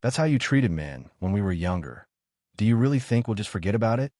That's how you treated men when we were younger. Do you really think we'll just forget about it?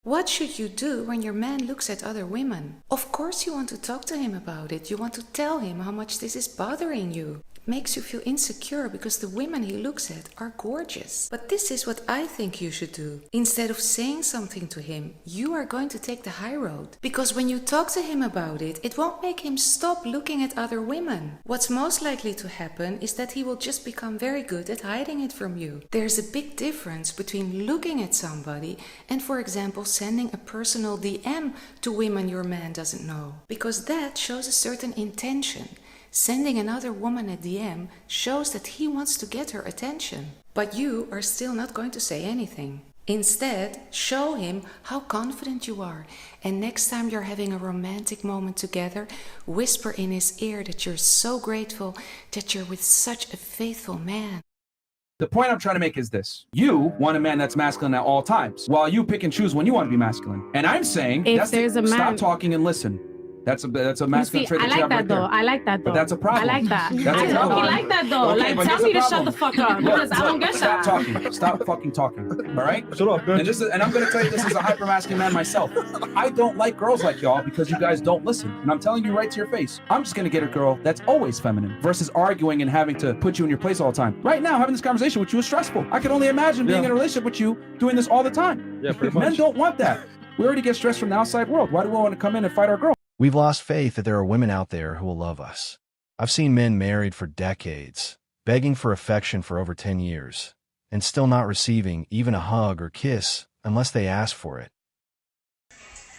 What should you do when your man looks at other women? Of course you want to talk to him about it. You want to tell him how much this is bothering you. It makes you feel insecure because the women he looks at are gorgeous. But this is what I think you should do. Instead of saying something to him, you are going to take the high road. Because when you talk to him about it, it won't make him stop looking at other women. What's most likely to happen is that he will just become very good at hiding it from you. There's a big difference between looking at somebody and, for example, sending a personal DM to women your man doesn't know. Because that shows a certain intention. Sending another woman a DM shows that he wants to get her attention. But you are still not going to say anything. Instead, show him how confident you are. And next time you're having a romantic moment together, whisper in his ear that you're so grateful that you're with such a faithful man. The point I'm trying to make is this. You want a man that's masculine at all times, while you pick and choose when you want to be masculine. And I'm saying, stop talking and listen. That's a masculine trait that you have right there. I like that though. But that's a problem. I like that. That's a problem. I like that though. Okay, like, tell me to shut the fuck up because I don't get Stop that. talking. Stop fucking talking. All right? Shut up, man. And I'm going to tell you this as a hyper-masculine man myself. I don't like girls like y'all because you guys don't listen. And I'm telling you right to your face. I'm just going to get a girl that's always feminine versus arguing and having to put you in your place all the time. Right now, having this conversation with you is stressful. I can only imagine being in a relationship with you doing this all the time. Yeah, pretty much. Men don't want that. We already get stressed from the outside world. Why do we want to come in and fight our girl? We've lost faith that there are women out there who will love us. I've seen men married for decades, begging for affection for over 10 years, and still not receiving even a hug or kiss unless they ask for it.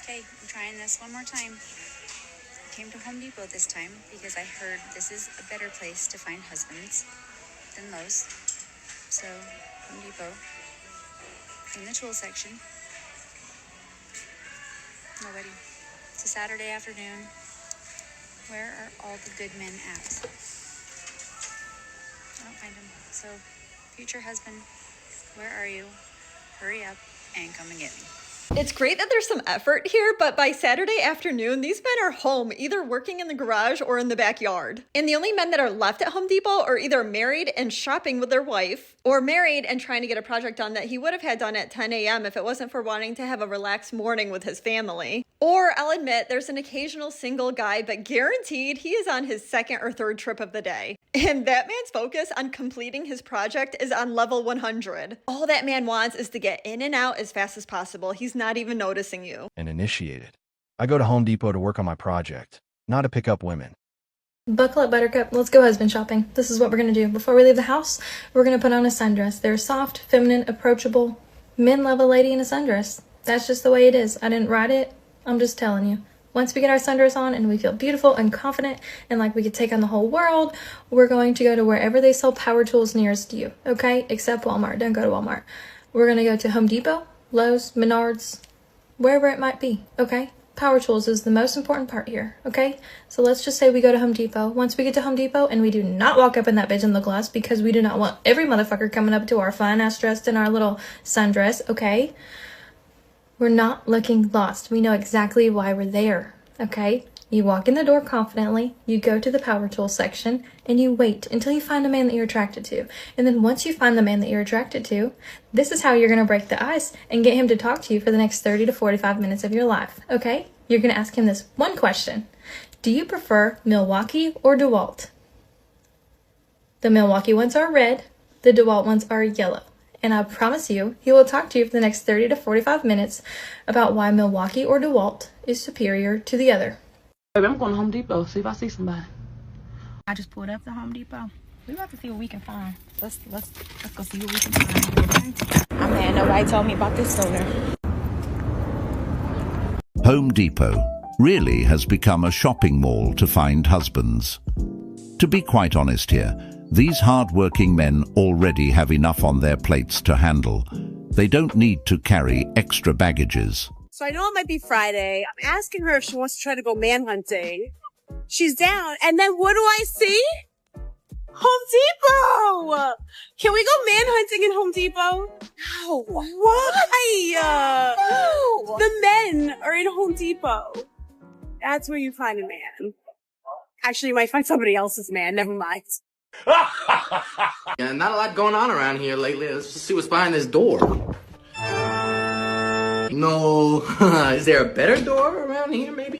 Okay, I'm trying this one more time. I came to Home Depot this time because I heard this is a better place to find husbands than Lowe's. So, Home Depot, in the tool section. Nobody. It's a Saturday afternoon. Where are all the good men at? I don't find them. So, future husband, where are you? Hurry up and come and get me. It's great that there's some effort here, but by Saturday afternoon, these men are home, either working in the garage or in the backyard. And the only men that are left at Home Depot are either married and shopping with their wife, or married and trying to get a project done that he would have had done at 10 a.m. if it wasn't for wanting to have a relaxed morning with his family. Or, I'll admit, there's an occasional single guy, but guaranteed he is on his second or third trip of the day. And that man's focus on completing his project is on level 100. All that man wants is to get in and out as fast as possible. He's not even noticing you. And initiate it. I go to Home Depot to work on my project, not to pick up women. Buckle up, Buttercup. Let's go husband shopping. This is what we're going to do. Before we leave the house, we're going to put on a sundress. They're soft, feminine, approachable, men-level lady in a sundress. That's just the way it is. I didn't write it. I'm just telling you. Once we get our sundress on and we feel beautiful and confident and like we could take on the whole world, we're going to go to wherever they sell power tools nearest you, okay? Except Walmart. Don't go to Walmart. We're going to go to Home Depot, Lowe's, Menards, wherever it might be, okay? Power tools is the most important part here, okay? So let's just say we go to Home Depot. Once we get to Home Depot, and we do not walk up in that bitch in the glass because we do not want every motherfucker coming up to our fine-ass dressed in our little sundress, okay? We're not looking lost. We know exactly why we're there, okay? You walk in the door confidently, you go to the power tool section, and you wait until you find a man that you're attracted to. And then once you find the man that you're attracted to, this is how you're going to break the ice and get him to talk to you for the next 30 to 45 minutes of your life, okay? You're going to ask him this one question. Do you prefer Milwaukee or DeWalt? The Milwaukee ones are red, the DeWalt ones are yellow. And I promise you, he will talk to you for the next 30 to 45 minutes about why Milwaukee or DeWalt is superior to the other. Baby, I'm going to Home Depot, see if I see somebody. I just pulled up to Home Depot. We about to see what we can find. Let's go see what we can find. Okay? I'm mad nobody told me about this sooner. Home Depot really has become a shopping mall to find husbands. To be quite honest here, these hard-working men already have enough on their plates to handle. They don't need to carry extra baggages. So I know it might be Friday. I'm asking her if she wants to try to go manhunting. She's down. And then what do I see? Home Depot! Can we go manhunting in Home Depot? No. Why? No. The men are in Home Depot. That's where you find a man. Actually, you might find somebody else's man. Never mind. Yeah, not a lot going on around here lately. Let's just see what's behind this door. No, is there a better door around here, maybe?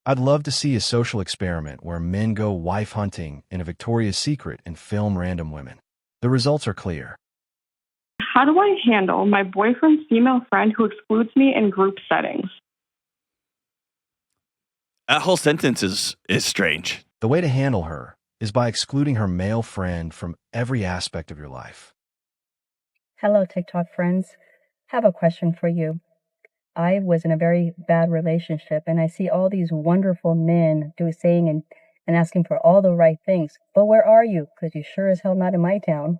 I'd love to see a social experiment where men go wife hunting in a Victoria's Secret and film random women. The results are clear. How do I handle my boyfriend's female friend who excludes me in group settings? That whole sentence is strange. The way to handle her is by excluding her male friend from every aspect of your life. Hello, TikTok friends. Have a question for you. I was in a very bad relationship, and I see all these wonderful men saying and asking for all the right things. But where are you? Because you sure as hell not in my town.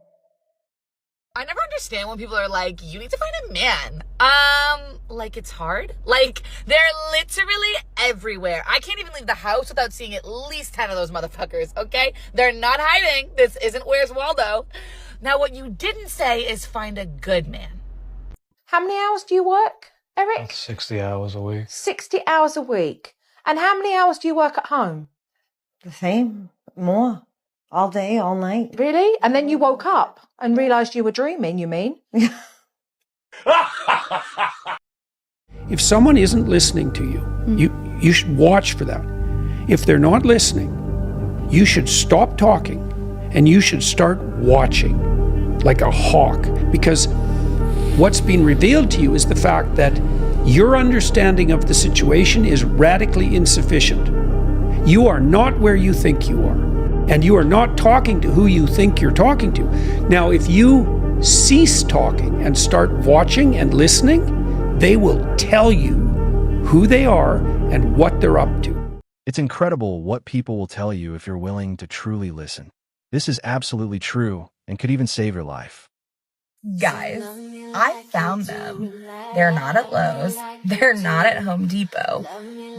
I never understand when people are like, you need to find a man. Like it's hard. Like they're literally everywhere. I can't even leave the house without seeing at least 10 of those motherfuckers, okay? They're not hiding. This isn't Where's Waldo. Now what you didn't say is find a good man. How many hours do you work, Eric? That's 60 hours a week. 60 hours a week. And how many hours do you work at home? The same. More. All day, all night. Really? And then you woke up and realised you were dreaming, you mean? If someone isn't listening to you, you should watch for that. If they're not listening, you should stop talking and you should start watching like a hawk, because what's been revealed to you is the fact that your understanding of the situation is radically insufficient. You are not where you think you are, and you are not talking to who you think you're talking to. Now, if you cease talking and start watching and listening, they will tell you who they are and what they're up to. It's incredible what people will tell you if you're willing to truly listen. This is absolutely true and could even save your life. Guys, I found them. They're not at Lowe's. They're not at Home Depot.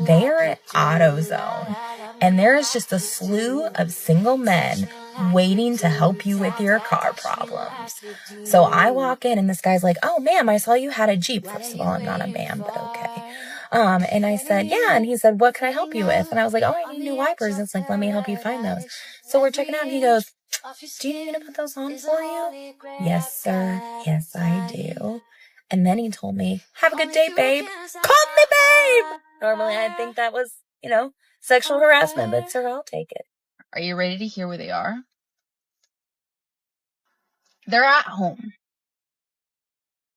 They are at AutoZone. And there is just a slew of single men waiting to help you with your car problems. So I walk in and this guy's like, oh, ma'am, I saw you had a Jeep. First of all, I'm not a ma'am, but okay. And I said, yeah. And he said, what can I help you with? And I was like, oh, I need new wipers. It's like, let me help you find those. So we're checking out and he goes, do you need me to put those on for you? Yes, sir. Yes, I do. And then he told me, have a good day, babe. Call me babe. Normally I'd think that was, sexual harassment, but sir, I'll take it. Are you ready to hear where they are? They're at home.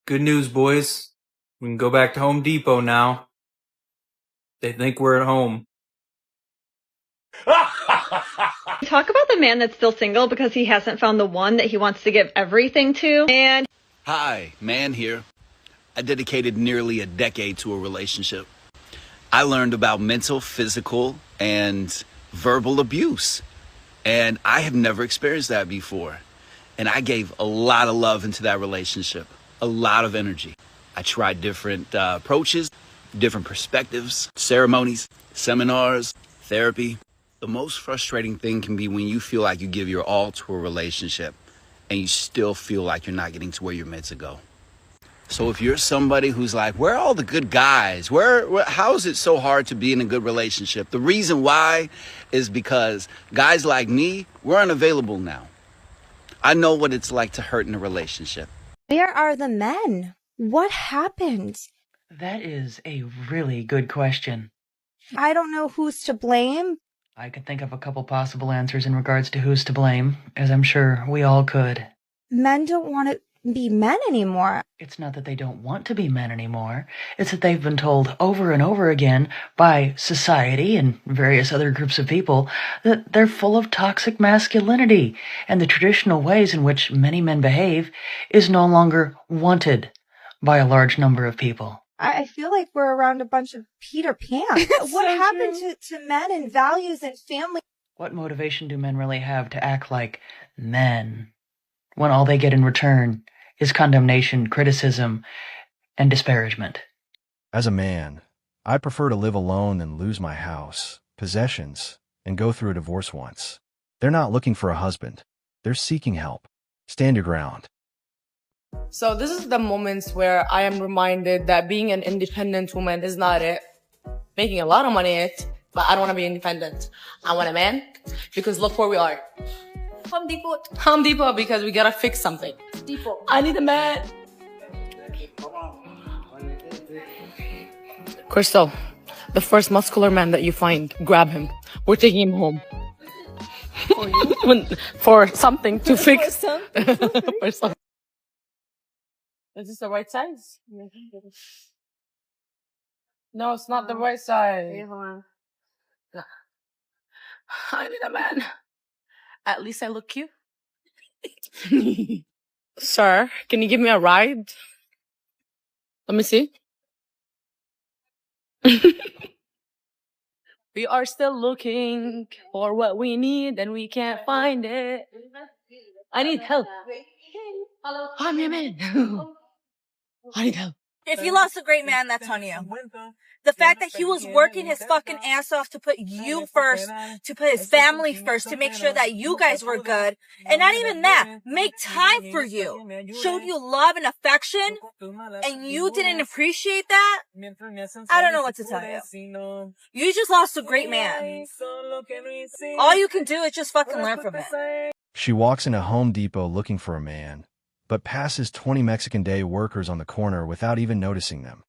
Good news, boys. We can go back to Home Depot now. They think we're at home. Talk about the man that's still single because he hasn't found the one that he wants to give everything to. And hi, man here. I dedicated nearly a decade to a relationship. I learned about mental, physical, and verbal abuse. And I have never experienced that before. And I gave a lot of love into that relationship, a lot of energy. I tried different approaches, different perspectives, ceremonies, seminars, therapy. The most frustrating thing can be when you feel like you give your all to a relationship and you still feel like you're not getting to where you're meant to go. So if you're somebody who's like, where are all the good guys? How is it so hard to be in a good relationship? The reason why is because guys like me, we're unavailable now. I know what it's like to hurt in a relationship. Where are the men? What happened? That is a really good question. I don't know who's to blame. I could think of a couple possible answers in regards to who's to blame, as I'm sure we all could. Men don't want to be men anymore. It's not that they don't want to be men anymore. It's that they've been told over and over again by society and various other groups of people that they're full of toxic masculinity, and the traditional ways in which many men behave is no longer wanted by a large number of people. I feel like we're around a bunch of Peter Pan. What happened to men and values and family? What motivation do men really have to act like men when all they get in return is condemnation, criticism, and disparagement? As a man, I prefer to live alone than lose my house, possessions, and go through a divorce once. They're not looking for a husband. They're seeking help. Stand your ground. So this is the moments where I am reminded that being an independent woman is not it. Making a lot of money is, but I don't want to be independent. I want a man because look where we are. Home Depot. Home Depot because we gotta fix something. Depot. I need a man. Crystal, the first muscular man that you find, grab him. We're taking him home. For you? For something to fix. For something. Is this the right size? No, it's not the right size. I need a man. At least I look cute. Sir, can you give me a ride? Let me see. We are still looking for what we need and we can't find it. I need help. I'm your man. I need help. If you lost a great man, that's on you. The fact that he was working his fucking ass off to put you first, to put his family first, to make sure that you guys were good. And not even that, make time for you. Showed you love and affection, and you didn't appreciate that? I don't know what to tell you. You just lost a great man. All you can do is just fucking learn from it. She walks into Home Depot looking for a man, but passes 20 Mexican Day workers on the corner without even noticing them.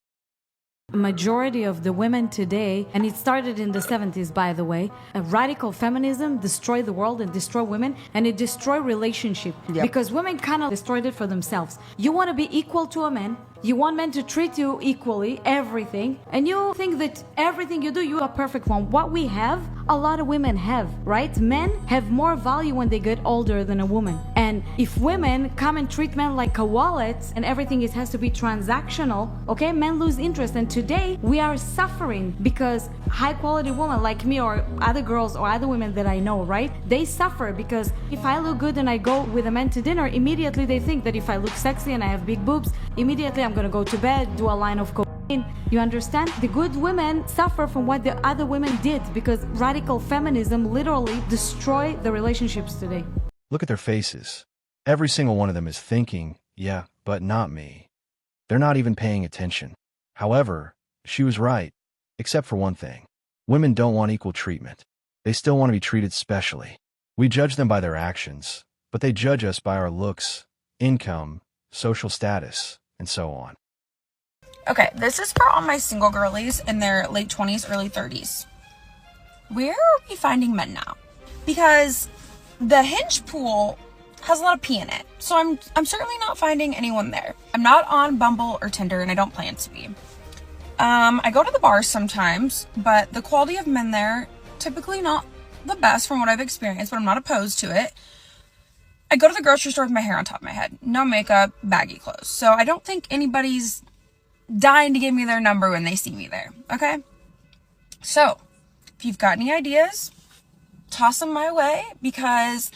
Majority of the women today, and it started in the 70s, by the way, radical feminism destroyed the world and destroyed women, and it destroyed relationship because women kind of destroyed it for themselves. You want to be equal to a man. You want men to treat you equally, everything, and you think that everything you do, you are perfect one. What we have, a lot of women have, right? Men have more value when they get older than a woman. And if women come and treat men like a wallet and everything has to be transactional, okay, men lose interest. And today we are suffering because high quality women like me or other girls or other women that I know, right? They suffer because if I look good and I go with a man to dinner, immediately they think that if I look sexy and I have big boobs, immediately I'm gonna go to bed, do a line of cocaine. You understand? The good women suffer from what the other women did because radical feminism literally destroyed the relationships today. Look at their faces. Every single one of them is thinking, yeah, but not me. They're not even paying attention. However, she was right, except for one thing. Women don't want equal treatment. They still want to be treated specially. We judge them by their actions, but they judge us by our looks, income, social status, and so on. Okay, this is for all my single girlies in their late 20s, early 30s. Where are we finding men now? Because the Hinge pool has a lot of pee in it, so I'm certainly not finding anyone there. I'm not on Bumble or Tinder, and I don't plan to be. I go to the bars sometimes, but the quality of men there, typically not the best from what I've experienced, but I'm not opposed to it. I go to the grocery store with my hair on top of my head. No makeup, baggy clothes. So I don't think anybody's dying to give me their number when they see me there, okay? So, if you've got any ideas, toss them my way, because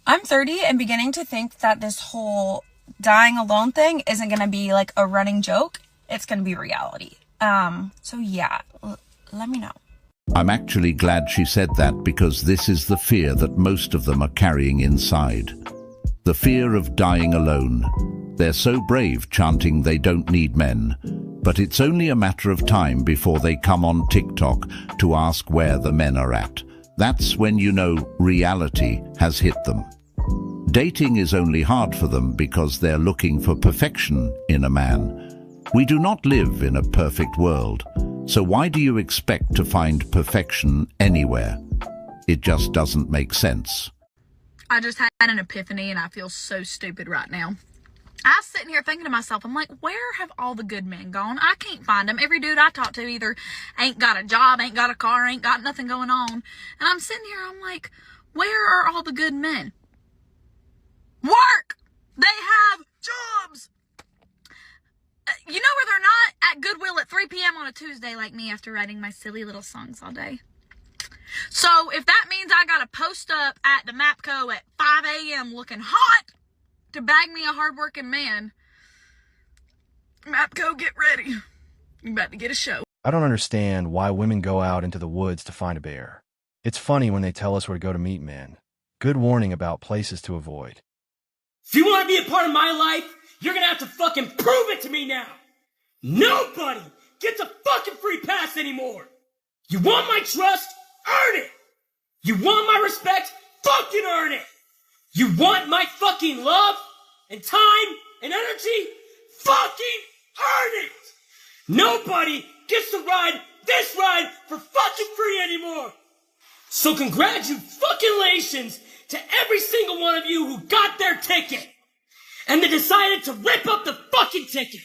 I'm 30 and beginning to think that this whole dying alone thing isn't going to be like a running joke. It's going to be reality. So yeah, let me know. I'm actually glad she said that, because this is the fear that most of them are carrying inside. The fear of dying alone. They're so brave chanting they don't need men, but it's only a matter of time before they come on TikTok to ask where the men are at. That's when you know reality has hit them. Dating is only hard for them because they're looking for perfection in a man. We do not live in a perfect world, so why do you expect to find perfection anywhere? It just doesn't make sense. I just had an epiphany and I feel so stupid right now. I was sitting here thinking to myself, I'm like, where have all the good men gone? I can't find them. Every dude I talk to either ain't got a job, ain't got a car, ain't got nothing going on. And I'm sitting here, I'm like, where are all the good men? Work! They have jobs! You know where they're not? At Goodwill at 3 p.m. on a Tuesday like me after writing my silly little songs all day. So if that means I gotta post up at the MAPCO at 5 a.m. looking hot to bag me a hardworking man, MAPCO, get ready. I'm about to get a show. I don't understand why women go out into the woods to find a bear. It's funny when they tell us where to go to meet men. Good warning about places to avoid. If you want to be a part of my life, you're gonna have to fucking prove it to me now. Nobody gets a fucking free pass anymore. You want my trust? Earn it. You want my respect? Fucking earn it. You want my fucking love and time and energy? Fucking earn it! Nobody gets to ride this ride for fucking free anymore! So congratulations to every single one of you who got their ticket and they decided to rip up the fucking ticket.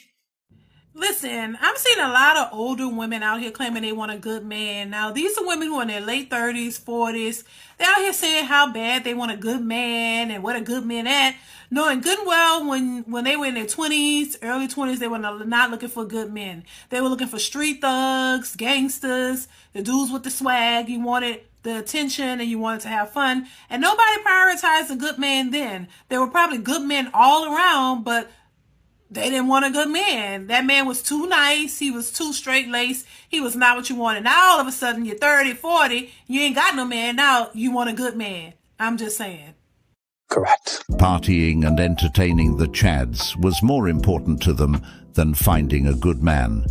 Listen, I'm seeing a lot of older women out here claiming they want a good man. Now, these are women who are in their late 30s, 40s. They're out here saying how bad they want a good man and what a good man at. Knowing good and well when they were in their 20s, early 20s, they were not looking for good men. They were looking for street thugs, gangsters, the dudes with the swag. You wanted the attention and you wanted to have fun. And nobody prioritized a good man then. There were probably good men all around, but they didn't want a good man. That man was too nice. He was too straight-laced. He was not what you wanted. Now, all of a sudden, you're 30, 40. You ain't got no man. Now, you want a good man. I'm just saying. Correct. Partying and entertaining the Chads was more important to them than finding a good man.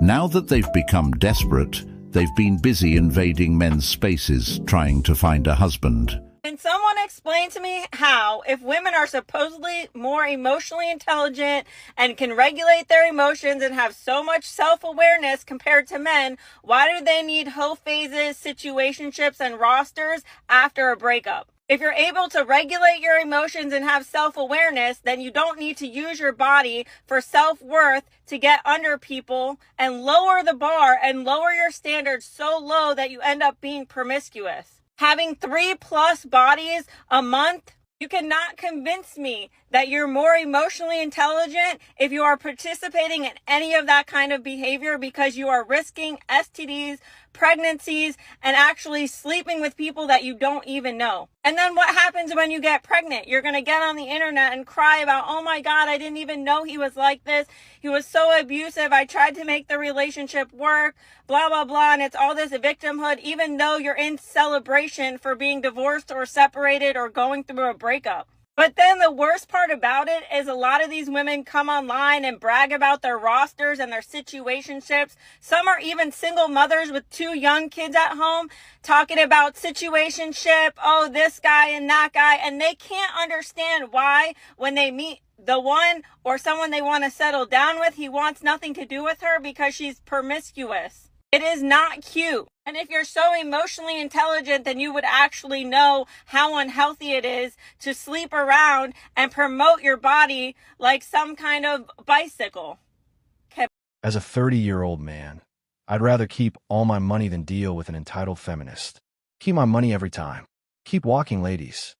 Now that they've become desperate, they've been busy invading men's spaces trying to find a husband. Can someone explain to me how, if women are supposedly more emotionally intelligent and can regulate their emotions and have so much self-awareness compared to men, why do they need hoe phases, situationships, and rosters after a breakup? If you're able to regulate your emotions and have self-awareness, then you don't need to use your body for self-worth to get under people and lower the bar and lower your standards so low that you end up being promiscuous. Having 3+ bodies a month, you cannot convince me that you're more emotionally intelligent if you are participating in any of that kind of behavior, because you are risking STDs, pregnancies, and actually sleeping with people that you don't even know. And then what happens when you get pregnant? You're going to get on the internet and cry about, oh my God, I didn't even know he was like this. He was so abusive. I tried to make the relationship work, blah, blah, blah. And it's all this victimhood, even though you're in celebration for being divorced or separated or going through a breakup. But then the worst part about it is a lot of these women come online and brag about their rosters and their situationships. Some are even single mothers with 2 young kids at home talking about situationship, oh, this guy and that guy. And they can't understand why when they meet the one or someone they want to settle down with, he wants nothing to do with her because she's promiscuous. It is not cute. And if you're so emotionally intelligent, then you would actually know how unhealthy it is to sleep around and promote your body like some kind of bicycle. As a 30-year-old man, I'd rather keep all my money than deal with an entitled feminist. Keep my money every time. Keep walking, ladies.